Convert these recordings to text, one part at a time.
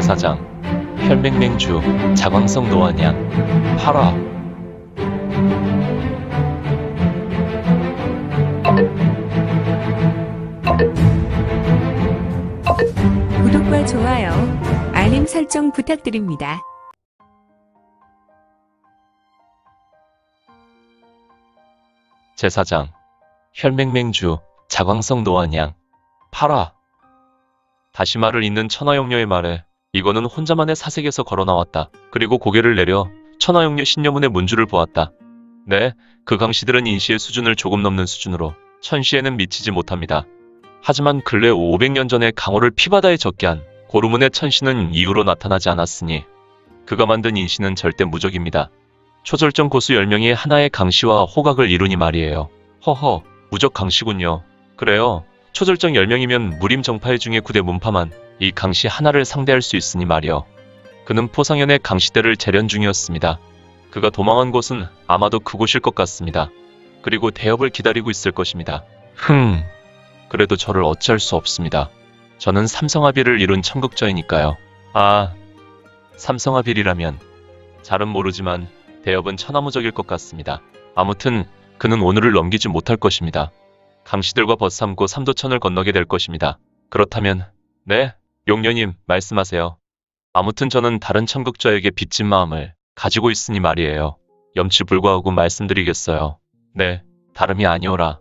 제사장 혈맹맹주 자광성 노안양 팔아. 구독과 좋아요, 알림 설정 부탁드립니다. 제사장 혈맹맹주 자광성 노안양 팔아. 다시 말을 잇는 천하용녀의 말에 이거는 혼자만의 사색에서 걸어나왔다. 그리고 고개를 내려 천하용녀 신녀문의 문주를 보았다. 네, 그 강씨들은 인시의 수준을 조금 넘는 수준으로 천시에는 미치지 못합니다. 하지만 근래 500년 전에 강호를 피바다에 적게 한 고루문의 천시는 이후로 나타나지 않았으니 그가 만든 인시는 절대 무적입니다. 초절정 고수 10명이 하나의 강씨와 호각을 이루니 말이에요. 허허, 무적 강씨군요. 그래요. 초절정 10명이면 무림 정파의 중에 9대 문파만 이 강씨 하나를 상대할 수 있으니 말이요. 그는 포상현의 강씨대를 재련 중이었습니다. 그가 도망한 곳은 아마도 그곳일 것 같습니다. 그리고 대업을 기다리고 있을 것입니다. 그래도 저를 어찌할 수 없습니다. 저는 삼성아비를 이룬 청극자이니까요. 아, 삼성아비라면 잘은 모르지만 대업은 천하무적일 것 같습니다. 아무튼 그는 오늘을 넘기지 못할 것입니다. 강씨들과 벗삼고 삼도천을 건너게 될 것입니다. 그렇다면 네, 용녀님 말씀하세요. 아무튼 저는 다른 청극자에게 빚진 마음을 가지고 있으니 말이에요. 염치불구하고 말씀드리겠어요. 네, 다름이 아니오라.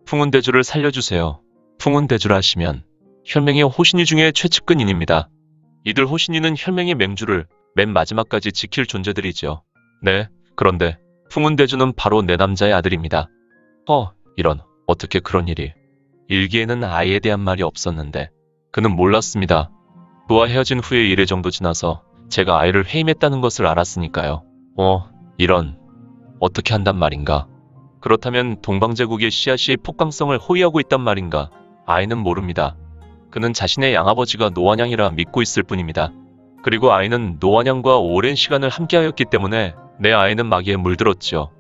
풍운대주를 살려주세요. 풍운대주라 하시면 혈맹의 호신이 중에 최측근인입니다. 이들 호신이는 혈맹의 맹주를 맨 마지막까지 지킬 존재들이죠. 네, 그런데 풍운대주는 바로 내 남자의 아들입니다. 이런, 어떻게 그런 일이. 일기에는 아이에 대한 말이 없었는데 그는 몰랐습니다. 그와 헤어진 후에 1회 정도 지나서 제가 아이를 해임했다는 것을 알았으니까요. 이런, 어떻게 한단 말인가. 그렇다면 동방제국의 씨앗이 폭강성을 호위하고 있단 말인가. 아이는 모릅니다. 그는 자신의 양아버지가 노안양이라 믿고 있을 뿐입니다. 그리고 아이는 노안양과 오랜 시간을 함께하였기 때문에 내 아이는 마귀에 물들었죠.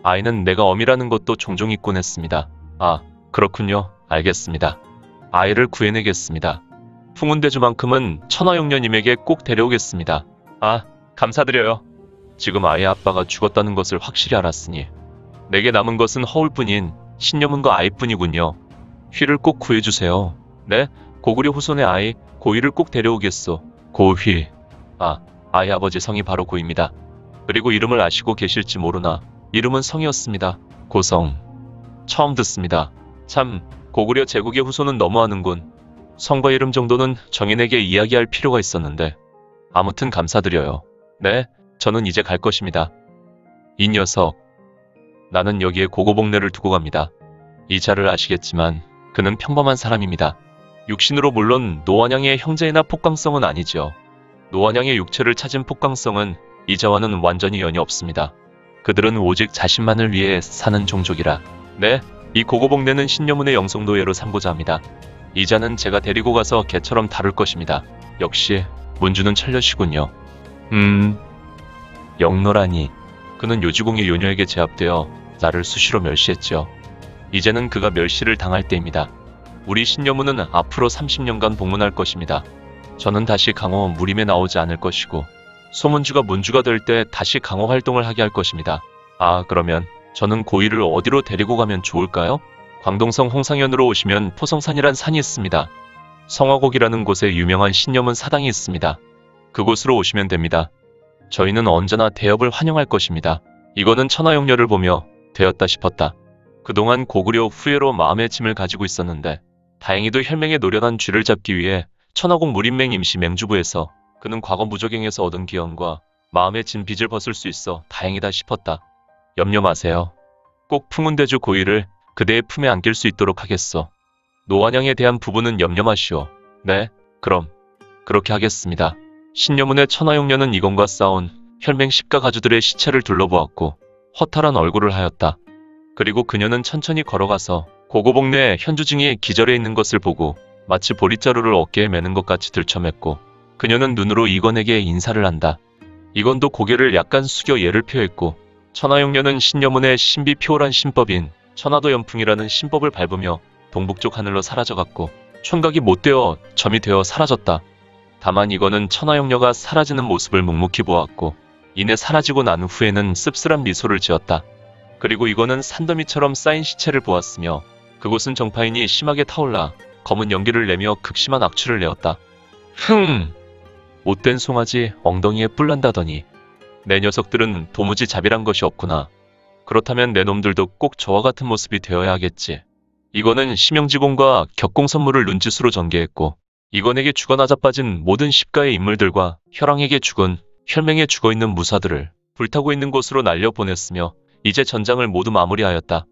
아이는 내가 엄이라는 것도 종종 잊곤 했습니다. 아, 그렇군요. 알겠습니다. 아이를 구해내겠습니다. 풍운대주만큼은 천하용녀님에게 꼭 데려오겠습니다. 아, 감사드려요. 지금 아이의 아빠가 죽었다는 것을 확실히 알았으니 내게 남은 것은 허울뿐인 신녀문과 아이뿐이군요. 휘를 꼭 구해주세요. 네, 고구려 후손의 아이 고희를 꼭 데려오겠소. 고휘. 아이 아버지 성이 바로 고입니다. 그리고 이름을 아시고 계실지 모르나 이름은 성이었습니다. 고성. 처음 듣습니다. 참, 고구려 제국의 후손은 너무하는군. 성과 이름 정도는 정인에게 이야기할 필요가 있었는데. 아무튼 감사드려요. 네, 저는 이제 갈 것입니다. 이 녀석. 나는 여기에 고고복례를 두고 갑니다. 이자를 아시겠지만 그는 평범한 사람입니다. 육신으로 물론 노안양의 형제이나 폭강성은 아니죠. 노안양의 육체를 찾은 폭강성은 이자와는 완전히 연이 없습니다. 그들은 오직 자신만을 위해 사는 종족이라. 네, 이 고고복례는 신녀문의 영성노예로 삼고자 합니다. 이자는 제가 데리고 가서 개처럼 다룰 것입니다. 역시 문주는 철려시군요. 영노라니. 그는 요지공의 요녀에게 제압되어 나를 수시로 멸시했죠. 이제는 그가 멸시를 당할 때입니다. 우리 신녀문은 앞으로 30년간 복문할 것입니다. 저는 다시 강호 무림에 나오지 않을 것이고 소문주가 문주가 될 때 다시 강호 활동을 하게 할 것입니다. 아, 그러면 저는 고희를 어디로 데리고 가면 좋을까요? 광동성 홍상현으로 오시면 포성산이란 산이 있습니다. 성화곡이라는 곳에 유명한 신녀문 사당이 있습니다. 그곳으로 오시면 됩니다. 저희는 언제나 대업을 환영할 것입니다. 이거는 천하용녀를 보며 되었다 싶었다. 그동안 고구려 후예로 마음의 짐을 가지고 있었는데 다행히도 혈맹의 노련한 쥐를 잡기 위해 천하곡 무림맹 임시 맹주부에서 그는 과거 무적행에서 얻은 기원과 마음의 진 빚을 벗을 수 있어 다행이다 싶었다. 염려 마세요. 꼭 풍운대주 고희를 그대의 품에 안길 수 있도록 하겠소. 노안양에 대한 부분은 염려 마시오. 네, 그럼 그렇게 하겠습니다. 신녀문의 천하용녀는 이건과 싸운 혈맹 십가 가주들의 시체를 둘러보았고 허탈한 얼굴을 하였다. 그리고 그녀는 천천히 걸어가서 고고복례 현주증이 기절해 있는 것을 보고 마치 보릿자루를 어깨에 매는 것 같이 들쳐맸고 그녀는 눈으로 이건에게 인사를 한다. 이건도 고개를 약간 숙여 예를 표했고 천하용녀는 신녀문의 신비피오란 신법인 천하도 연풍이라는 신법을 밟으며 동북쪽 하늘로 사라져갔고 촌각이 못되어 점이 되어 사라졌다. 다만 이거는 천하용녀가 사라지는 모습을 묵묵히 보았고 이내 사라지고 난 후에는 씁쓸한 미소를 지었다. 그리고 이거는 산더미처럼 쌓인 시체를 보았으며 그곳은 정파인이 심하게 타올라 검은 연기를 내며 극심한 악취를 내었다. 못된 송아지 엉덩이에 뿔 난다더니 내 녀석들은 도무지 자비란 것이 없구나. 그렇다면 내 놈들도 꼭 저와 같은 모습이 되어야 하겠지. 이거는 심영지공과 격공 선물을 눈짓으로 전개했고 이건에게 죽어나자 빠진 모든 십가의 인물들과 혈왕에게 죽은 혈맹에 죽어있는 무사들을 불타고 있는 곳으로 날려보냈으며 이제 전장을 모두 마무리하였다.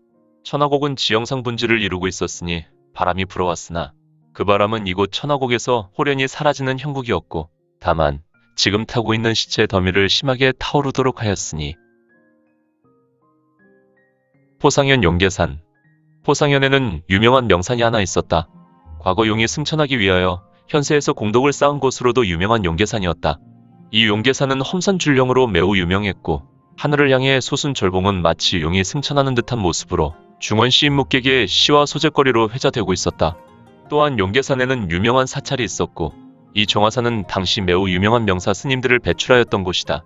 천하곡은 지형상 분지를 이루고 있었으니 바람이 불어왔으나 그 바람은 이곳 천하곡에서 호련히 사라지는 형국이었고 다만 지금 타고 있는 시체의 더미를 심하게 타오르도록 하였으니. 포상현 용계산. 포상현에는 유명한 명산이 하나 있었다. 과거 용이 승천하기 위하여 현세에서 공덕을 쌓은 곳으로도 유명한 용계산이었다. 이 용계산은 험산줄령으로 매우 유명했고 하늘을 향해 솟은 절봉은 마치 용이 승천하는 듯한 모습으로 중원 시인 묵객의 시와 소재거리로 회자되고 있었다. 또한 용계산에는 유명한 사찰이 있었고 이 정화산은 당시 매우 유명한 명사 스님들을 배출하였던 곳이다.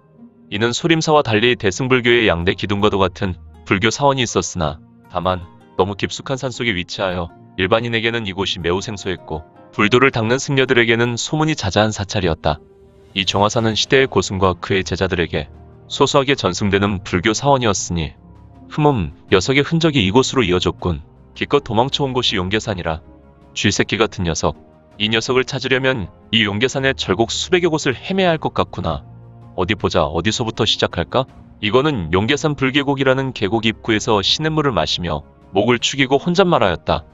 이는 소림사와 달리 대승불교의 양대 기둥과도 같은 불교 사원이 있었으나 다만 너무 깊숙한 산속에 위치하여 일반인에게는 이곳이 매우 생소했고 불도를 닦는 승려들에게는 소문이 자자한 사찰이었다. 이 정화산은 시대의 고승과 그의 제자들에게 소소하게 전승되는 불교 사원이었으니 녀석의 흔적이 이곳으로 이어졌군. 기껏 도망쳐온 곳이 용계산이라. 쥐새끼 같은 녀석. 이 녀석을 찾으려면 이 용계산의 절곡 수백여 곳을 헤매야 할 것 같구나. 어디 보자. 어디서부터 시작할까? 이거는 용계산 불계곡이라는 계곡 입구에서 시냇물을 마시며 목을 축이고 혼잣말하였다.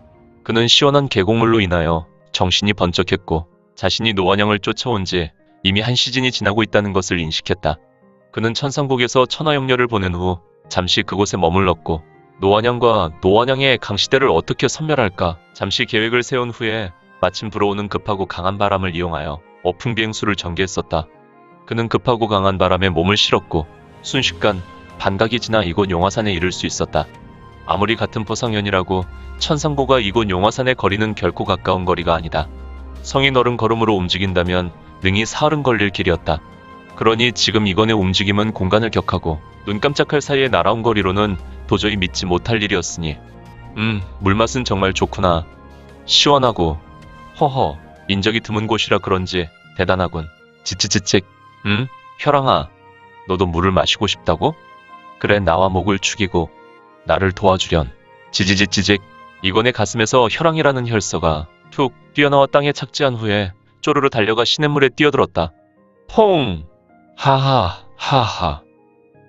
그는 시원한 계곡물로 인하여 정신이 번쩍했고 자신이 노원양을 쫓아온 지 이미 한 시즌이 지나고 있다는 것을 인식했다. 그는 천상곡에서 천하용녀를 보낸 후 잠시 그곳에 머물렀고 노원양과 노원양의 강시대를 어떻게 섬멸할까 잠시 계획을 세운 후에 마침 불어오는 급하고 강한 바람을 이용하여 어풍비행수를 전개했었다. 그는 급하고 강한 바람에 몸을 실었고 순식간 반각이 지나 이곳 용화산에 이를 수 있었다. 아무리 같은 포상현이라고 천상고가 이곳 용화산의 거리는 결코 가까운 거리가 아니다. 성이 너른 걸음으로 움직인다면 능히 사흘은 걸릴 길이었다. 그러니 지금 이건의 움직임은 공간을 격하고 눈 깜짝할 사이에 날아온 거리로는 도저히 믿지 못할 일이었으니 물맛은 정말 좋구나. 시원하고 허허 인적이 드문 곳이라 그런지 대단하군. 지치치칙. 혈왕아 너도 물을 마시고 싶다고? 그래 나와 목을 축이고 나를 도와주련. 지지직지직. 이건의 가슴에서 혈왕이라는 혈서가 툭 뛰어나와 땅에 착지한 후에 쪼르르 달려가 시냇물에 뛰어들었다. 퐁! 하하.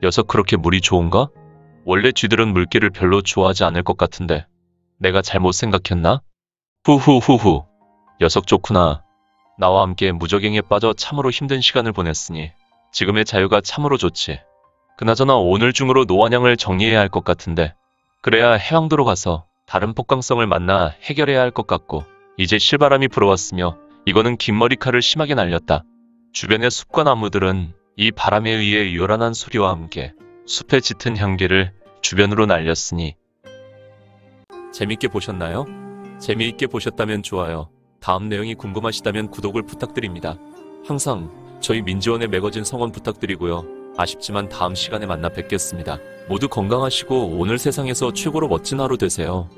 녀석 그렇게 물이 좋은가? 원래 쥐들은 물기를 별로 좋아하지 않을 것 같은데 내가 잘못 생각했나? 후후후후. 녀석 좋구나. 나와 함께 무적행에 빠져 참으로 힘든 시간을 보냈으니 지금의 자유가 참으로 좋지. 그나저나 오늘 중으로 노원양을 정리해야 할 것 같은데 그래야 해왕도로 가서 다른 폭강성을 만나 해결해야 할 것 같고 이제 실바람이 불어왔으며 이거는 긴 머리칼을 심하게 날렸다. 주변의 숲과 나무들은 이 바람에 의해 요란한 소리와 함께 숲의 짙은 향기를 주변으로 날렸으니. 재밌게 보셨나요? 재미있게 보셨다면 좋아요. 다음 내용이 궁금하시다면 구독을 부탁드립니다. 항상 저희 민지원의 매거진 성원 부탁드리고요. 아쉽지만 다음 시간에 만나 뵙겠습니다. 모두 건강하시고 오늘 세상에서 최고로 멋진 하루 되세요.